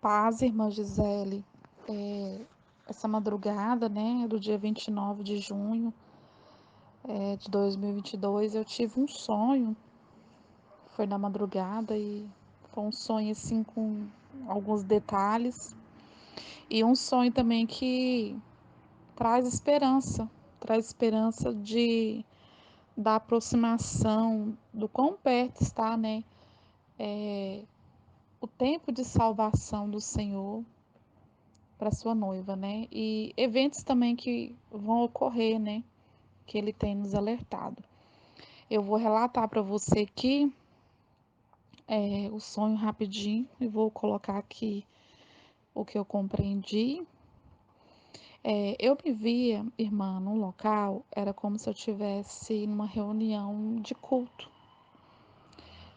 Paz, irmã Gisele. Essa madrugada, né, do dia 29 de junho, de 2022, eu tive um sonho. Foi na madrugada e foi um sonho assim com alguns detalhes. E um sonho também que traz esperança da aproximação, do quão perto está, né, o tempo de salvação do Senhor para sua noiva, né? E eventos também que vão ocorrer, né? Que ele tem nos alertado. Eu vou relatar para você aqui o sonho rapidinho e vou colocar aqui o que eu compreendi. Eu me via, irmã, num local, era como se eu tivesse numa reunião de culto.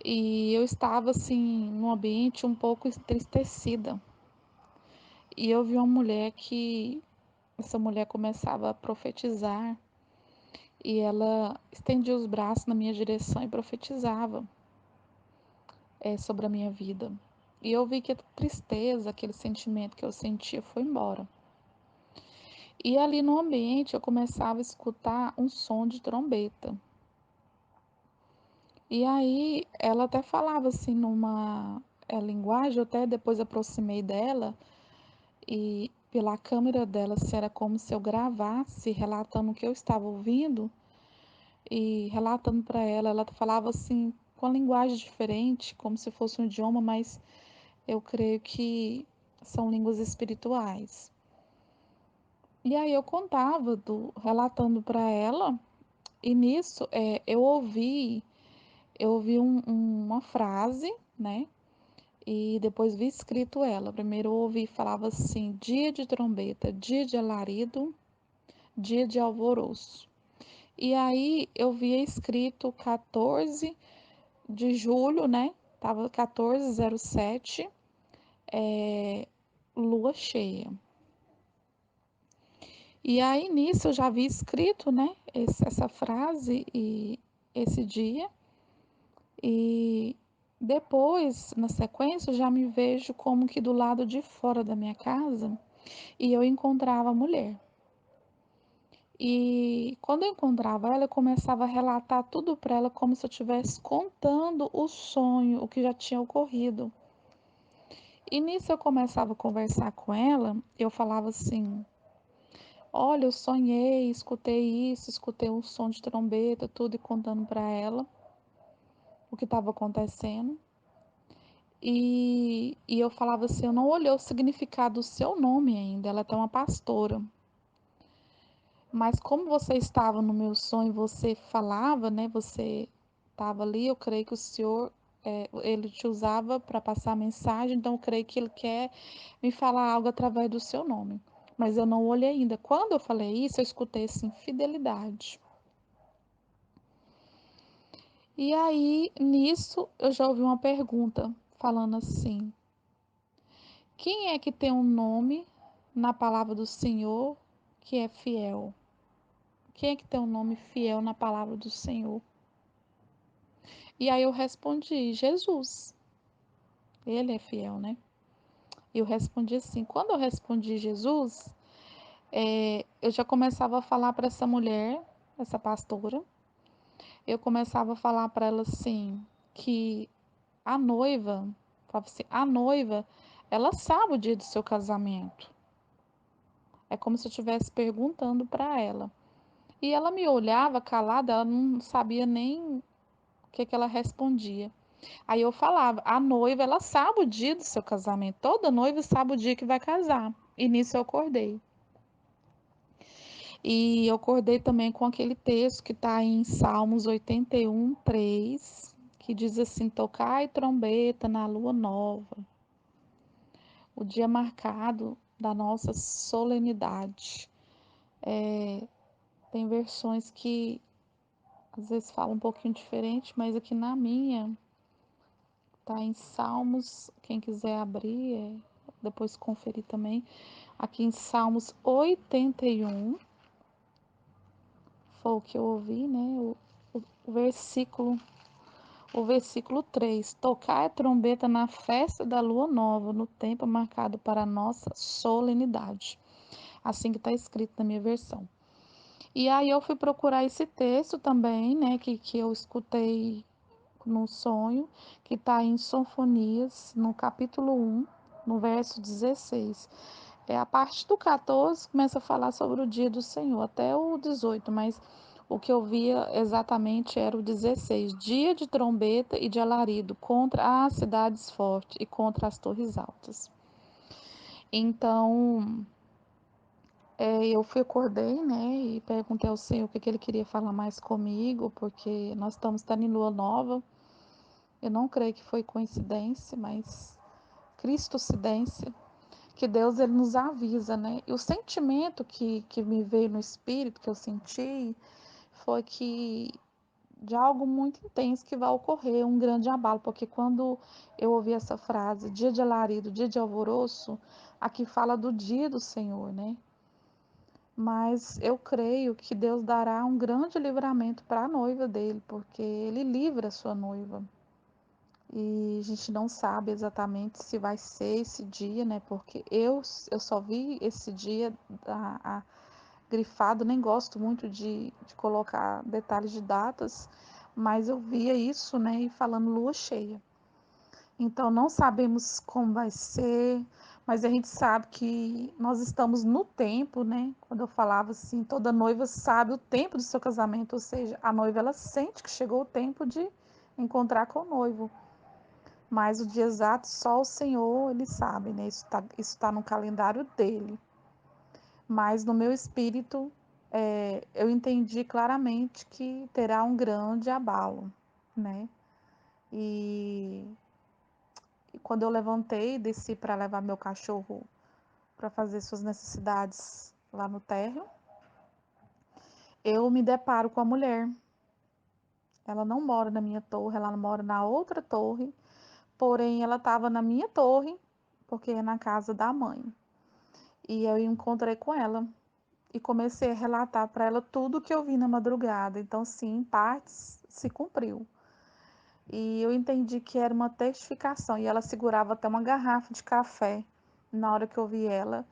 E eu estava assim, num ambiente um pouco entristecida. E eu vi uma mulher essa mulher começava a profetizar. E ela estendia os braços na minha direção e profetizava sobre a minha vida. E eu vi que a tristeza, aquele sentimento que eu sentia foi embora. E ali no ambiente eu começava a escutar um som de trombeta. E aí ela até falava assim numa linguagem, eu até depois aproximei dela e pela câmera dela, se era como se eu gravasse relatando o que eu estava ouvindo. E relatando para ela, ela falava assim com a linguagem diferente, como se fosse um idioma, mas eu creio que são línguas espirituais. E aí eu contava, relatando para ela, e nisso eu ouvi uma frase, né? E depois vi escrito ela. Primeiro eu ouvi falava assim: dia de trombeta, dia de alarido, dia de alvoroço. E aí eu via escrito 14 de julho, né? Tava 14:07, lua cheia. E aí nisso eu já vi escrito, né? Essa frase e esse dia. E depois, na sequência, eu já me vejo como que do lado de fora da minha casa e eu encontrava a mulher. E quando eu encontrava ela, eu começava a relatar tudo para ela como se eu estivesse contando o sonho, o que já tinha ocorrido. E nisso eu começava a conversar com ela, eu falava assim: olha, eu sonhei, escutei isso, escutei um som de trombeta, tudo e contando para ela o que estava acontecendo. E eu falava assim: eu não olhei o significado do seu nome ainda, ela é até uma pastora. Mas como você estava no meu sonho, você falava, né? Você estava ali, eu creio que o Senhor, ele te usava para passar a mensagem, então eu creio que ele quer me falar algo através do seu nome. Mas eu não olhei ainda. Quando eu falei isso, eu escutei assim, fidelidade. E aí, nisso, eu já ouvi uma pergunta falando assim: quem é que tem um nome na palavra do Senhor que é fiel? Quem é que tem um nome fiel na palavra do Senhor? E aí eu respondi: Jesus. Ele é fiel, né? E eu respondi assim. Quando eu respondi Jesus, eu já começava a falar para essa mulher, essa pastora, eu começava a falar para ela assim, que a noiva, falava assim, a noiva, ela sabe o dia do seu casamento. É como se eu estivesse perguntando para ela. E ela me olhava calada, ela não sabia nem o que ela respondia. Aí eu falava, a noiva, ela sabe o dia do seu casamento. Toda noiva sabe o dia que vai casar. E nisso eu acordei. E eu acordei também com aquele texto que está em Salmos 81:3, que diz assim: tocai trombeta na lua nova, o dia marcado da nossa solenidade. Tem versões que às vezes falam um pouquinho diferente, mas aqui na minha tá em Salmos, quem quiser abrir, depois conferir também. Aqui em Salmos 81, foi o que eu ouvi, né? O versículo, o versículo 3: Tocai a trombeta na festa da lua nova, no tempo marcado para a nossa solenidade. Assim que está escrito na minha versão. E aí eu fui procurar esse texto também, né, que eu escutei no sonho, que está em Sinfonias, no capítulo 1, no verso 16. A parte do 14 começa a falar sobre o dia do Senhor, até o 18, mas o que eu via exatamente era o 16, dia de trombeta e de alarido contra as cidades fortes e contra as torres altas. Então, eu fui, acordei, né, e perguntei ao Senhor o que ele queria falar mais comigo, porque nós estamos em lua nova. Eu não creio que foi coincidência, mas cristocidência, que Deus ele nos avisa, né? E o sentimento que me veio no espírito, que eu senti, foi que de algo muito intenso que vai ocorrer, um grande abalo, porque quando eu ouvi essa frase, dia de alarido, dia de alvoroço, aqui fala do dia do Senhor, né? Mas eu creio que Deus dará um grande livramento para a noiva dele, porque ele livra a sua noiva. E a gente não sabe exatamente se vai ser esse dia, né? Porque eu só vi esse dia grifado, nem gosto muito de colocar detalhes de datas, mas eu via isso, né? E falando lua cheia. Então não sabemos como vai ser, mas a gente sabe que nós estamos no tempo, né? Quando eu falava assim, toda noiva sabe o tempo do seu casamento, ou seja, a noiva ela sente que chegou o tempo de encontrar com o noivo. Mas o dia exato só o Senhor ele sabe, né? Isso tá no calendário dele. Mas no meu espírito eu entendi claramente que terá um grande abalo, né? E quando eu levantei e desci para levar meu cachorro para fazer suas necessidades lá no térreo, eu me deparo com a mulher. Ela não mora na minha torre, ela mora na outra torre, porém ela estava na minha torre, porque é na casa da mãe. E eu encontrei com ela e comecei a relatar para ela tudo o que eu vi na madrugada. Então, sim, em partes se cumpriu. E eu entendi que era uma testificação. E ela segurava até uma garrafa de café na hora que eu vi ela.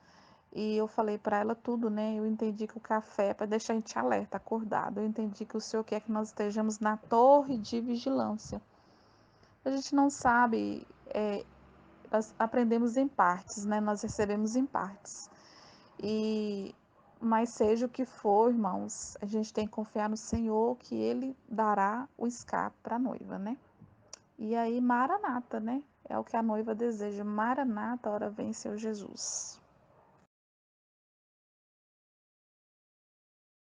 E eu falei para ela tudo, né? Eu entendi que o café é para deixar a gente alerta, acordado. Eu entendi que o Senhor quer que nós estejamos na torre de vigilância. A gente não sabe, nós aprendemos em partes, né? Nós recebemos em partes. E mas seja o que for, irmãos, a gente tem que confiar no Senhor que Ele dará o escape para a noiva, né? E aí, Maranata, né? É o que a noiva deseja. Maranata, hora vem, Senhor Jesus.